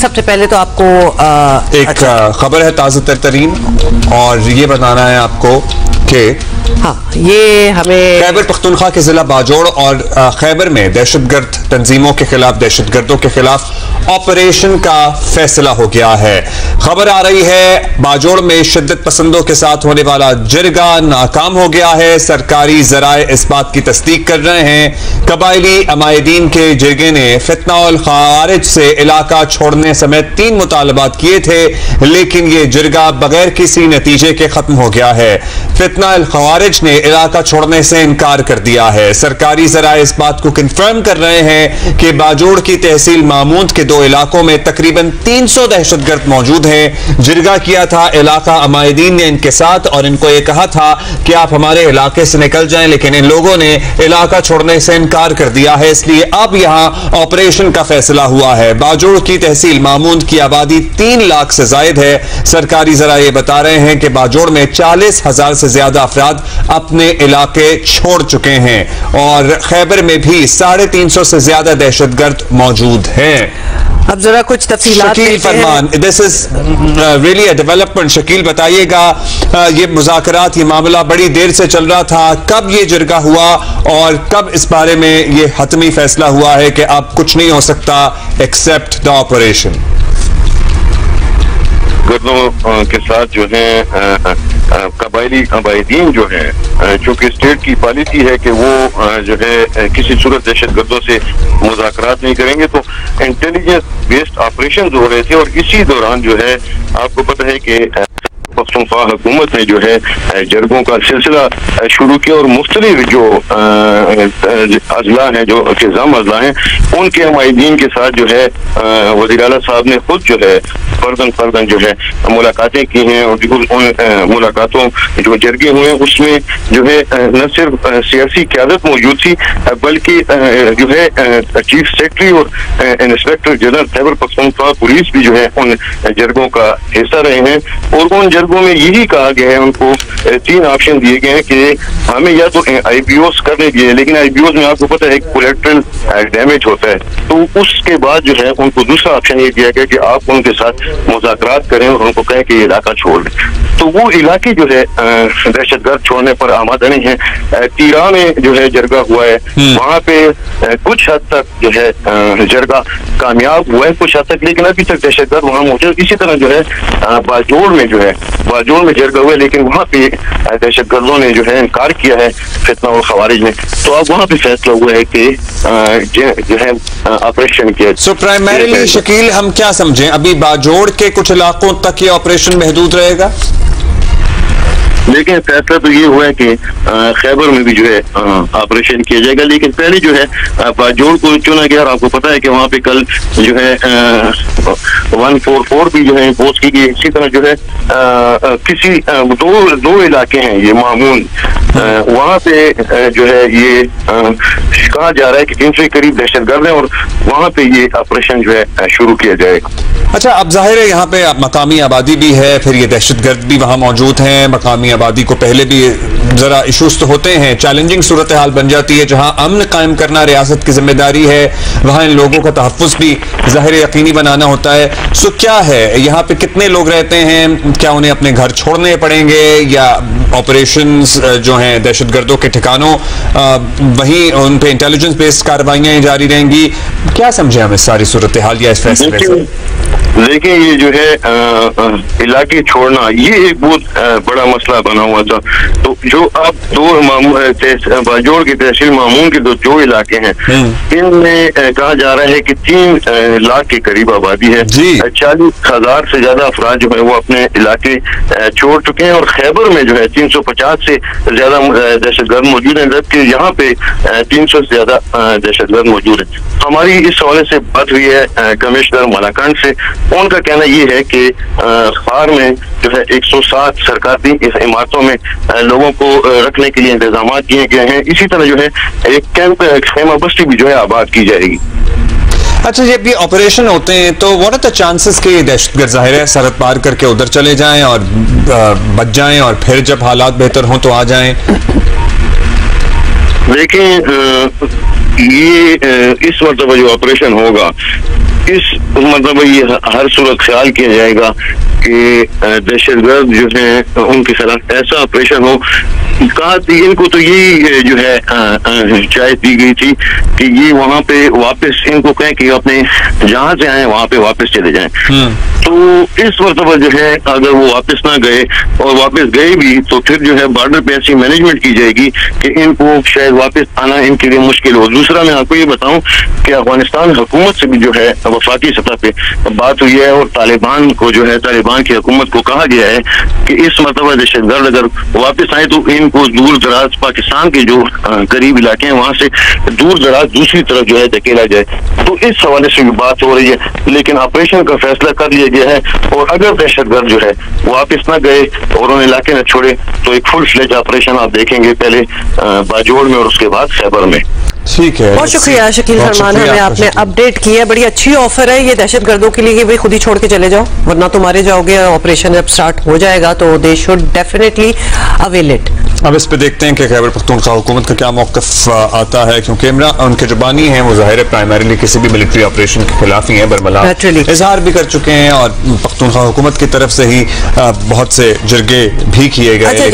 सबसे पहले तो आपको एक खबर है ताज़ा तरीन, और ये बताना है आपको कि ये हमें खैबर पख्तूनख्वा के जिला बाजोड़ और खैबर में दहशतगर्द तंजीमों के खिलाफ, दहशतगर्दों के खिलाफ ऑपरेशन का फैसला हो गया है। खबर आ रही है बाजोड़ में शिद्दत पसंदों के साथ होने वाला जरगा नाकाम हो गया है। सरकारी जराए इस बात की तस्दीक कर रहे हैं। कबायली अमायदीन के जरगे ने फितना और खारिज से इलाका छोड़ने समेत 3 मुतालबात किए थे, लेकिन ये जरगा बगैर किसी नतीजे के खत्म हो गया है। फितना अल खारिज ने इलाका छोड़ने से इनकार कर दिया है। सरकारी जराए इस बात को कंफर्म कर रहे हैं कि बाजोड़ की तहसील मामूद के 2 इलाकों में तकरीबन 300 दहशतगर्द मौजूद हैं। जिरगा किया था इलाका अमायदीन ने इनके साथ, और इनको यह कहा था कि आप हमारे इलाके से निकल जाएं, लेकिन इन लोगों ने इलाका छोड़ने से इनकार कर दिया है। इसलिए अब यहां ऑपरेशन का फैसला हुआ है। बाजोड़ की तहसील मामूद की आबादी 3 लाख से जायद है। सरकारी जराए बता रहे हैं कि बाजोड़ में 40,000 से ज्यादा अफराद अपने इलाके छोड़ चुके हैं, और खैबर में भी 350 से ज्यादा दहशतगर्द मौजूद हैं। अब जरा कुछ तफसीलात शकील फरमान, this is really a development. Shakeel बताइएगा, ये मुज़ाकरात, ये मामला बड़ी देर से चल रहा था, कब ये जरगा हुआ और कब इस बारे में ये हतमी फैसला हुआ है कि अब कुछ नहीं हो सकता एक्सेप्ट द ऑपरेशन? गर्दों के साथ जो है कबायली अबायदीन जो है, चूंकि स्टेट की पॉलिसी है कि वो जो है किसी सूरत दहशतगर्दों से मुज़ाकरात नहीं करेंगे, तो इंटेलिजेंस बेस्ड ऑपरेशन हो रहे थे। और इसी दौरान जो है आपको पता है कि पख्तूनख्वा हुकूमत ने जो है जरगों का सिलसिला शुरू किया, और मुख्तलिफ जो अजला हैं, जो इंतजाम अजला हैं, उनके अमायदीन के साथ जो है वज़ीर आला साहब ने खुद जो है फर्दन जो है मुलाकातें की हैं। और उन मुलाकातों जो जरगे हुए हैं उसमें जो है न सिर्फ सियासी क़यादत मौजूद थी, बल्कि जो है चीफ सेक्रेटरी और inspector general Khyber Pakhtunkhwa police भी जो है उन जरगों का हिस्सा रहे हैं। और उन जरगों में यही कहा गया है, उनको 3 ऑप्शन दिए गए हैं कि हमें या तो IPOs करने दिए, लेकिन IPOs में आपको पता है कोलेक्ट्रल डैमेज होता है, तो उसके बाद जो है उनको दूसरा ऑप्शन ये दिया गया कि आप उनके साथ मुज़ाकरात करें और उनको कहें कि ये इलाका छोड़ दें। तो वो इलाके जो है दहशतगर्द छोड़ने पर आमादा नहीं है। तीरा में जो है जरगा हुआ है, वहाँ पे कुछ हद तक जो है जरगा कामयाब हुआ है कुछ हद तक, लेकिन अभी तक दहशतगर्द वहाँ मौजूद। इसी तरह जो है बाजोड़ में जो है जरगा हुआ है, लेकिन वहाँ पे दहशतगर्दों ने जो है इनकार किया है, फितना और खवारिज ने। तो अब वहाँ पे फैसला हुआ है कि जो है ऑपरेशन किया। सो प्राइमरीली शकील हम क्या समझें, अभी बाजोड़ के कुछ इलाकों तक ये ऑपरेशन महदूद रहेगा? लेकिन फैसला तो ये हुआ है कि खैबर में भी जो है ऑपरेशन किया जाएगा, लेकिन पहले जो है बाजोड़ को चुना गया। और आपको पता है कि वहाँ पे कल जो है 144 भी जो है पोस्ट की गई। इसी तरह जो है किसी दो इलाके हैं ये मामून, वहाँ पे जो है ये कहा जा रहा है कि 300 के करीब दहशतगर्द हैं, और वहाँ पे ये ऑपरेशन जो है शुरू किया जाएगा। अच्छा, अब जाहिर है यहाँ पे मकामी आबादी भी है, फिर ये दहशतगर्द भी वहाँ मौजूद हैं। मकामी आबादी को पहले भी जरा इशूज तो होते हैं, चैलेंजिंग सूरत हाल बन जाती है। जहाँ अमन कायम करना रियासत की जिम्मेदारी है, वहाँ इन लोगों का तहफ़्फ़ुज़ भी ज़ाहिर यकीनी बनाना होता है। सो क्या है यहाँ पे, कितने लोग रहते हैं, क्या उन्हें अपने घर छोड़ने पड़ेंगे, या ऑपरेशंस जो हैं दहशतगर्दों के ठिकानों वहीं उन पे इंटेलिजेंस बेस्ड कार्रवाइयाँ जारी रहेंगी? क्या समझे हम इस सारी सूरत हाल या इस फैसले से? देखिए, ये जो है इलाके छोड़ना, ये एक बहुत बड़ा मसला बना हुआ था। तो जो अब बाजोड़ की तहसील मामून के जो इलाके हैं, इनमें कहा जा रहा है कि 3 लाख के करीब आबादी है। 40,000 से ज्यादा अफराद जो है वो अपने इलाके छोड़ चुके हैं। और खैबर में जो है 350 से ज्यादा दहशतगर्द मौजूद हैं, जबकि यहाँ पे 300 से ज्यादा दहशतगर्द मौजूद है। हमारी इस हवाले से बात हुई है कमिश्नर मलाकान से। उनका कहना ये है कि खार में जो है 107 सरकारी इमारतों में लोगों को रखने के लिए इंतजाम किए गए हैं। इसी तरह जो है एक कैंप खेमा बस्ती भी जो है आबाद की जाएगी। अच्छा, जब ये ऑपरेशन होते हैं तो व्हाट आर द चांसेस कि दहशतगर्द ज़ाहिर है सरहद पार करके उधर चले जाएं और बच जाएं, और फिर जब हालात बेहतर हों तो आ जाएं? देखिए, ये इस मरतबा जो ऑपरेशन होगा इस मतलब ये हर सूरत ख्याल किया जाएगा कि दहशतगर्द जो है उनके खिलाफ ऐसा ऑपरेशन हो। कहा इनको तो यही जो है चाय दी गई थी कि ये वहां पे वापस इनको कहें कि अपने जहां से आए वहां पे वापस चले जाएं। तो इस मरतबा जो है अगर वो वापस ना गए और वापस गए भी तो फिर जो है बॉर्डर पे ऐसी मैनेजमेंट की जाएगी कि इनको शायद वापस आना इनके लिए मुश्किल हो। दूसरा मैं आपको ये बताऊं कि अफगानिस्तान हुकूमत से भी जो है वफाकी सतह पे बात हुई है और तालिबान को जो है तालिबान की हुकूमत को कहा गया है कि इस मरतबा दहशतगर्द अगर वापस आए तो इनको दूर दराज पाकिस्तान के जो करीब इलाके हैं वहां से दूर दराज दूसरी तरफ जो है धकेला जाए। तो इस हवाले से भी बात हो रही है, लेकिन ऑपरेशन का फैसला कर लिया गया है और अगर दहशतगर्द जो है वापस ना गए और उन इलाके न छोड़े तो एक फुल फ्लेज ऑपरेशन आप देखेंगे, पहले बाजोड़ में और उसके बाद खैबर में। ठीक है, बहुत शुक्रिया शकील फरमान, हमें आपने अपडेट किया। बड़ी अच्छी ऑफर है ये दहशतगर्दों के लिए कि भाई खुद ही छोड़ के चले जाओ वरना तो मारे जाओगे। ऑपरेशन जब स्टार्ट हो जाएगा तो they should definitely avail it. अब इस पे देखते हैं कि खैबर पख्तूनख्वा हुकूमत का क्या मौक़िफ़ आता है, क्योंकि इमरान उनके जो बानी हैं वो ज़ाहिर है प्राइमरीली किसी भी मिलिट्री ऑपरेशन के खिलाफ ही हैं, बरमला इजहार भी कर चुके हैं और पख्तूनख्वा हुकूमत की तरफ से ही बहुत से जरगे भी किए गए।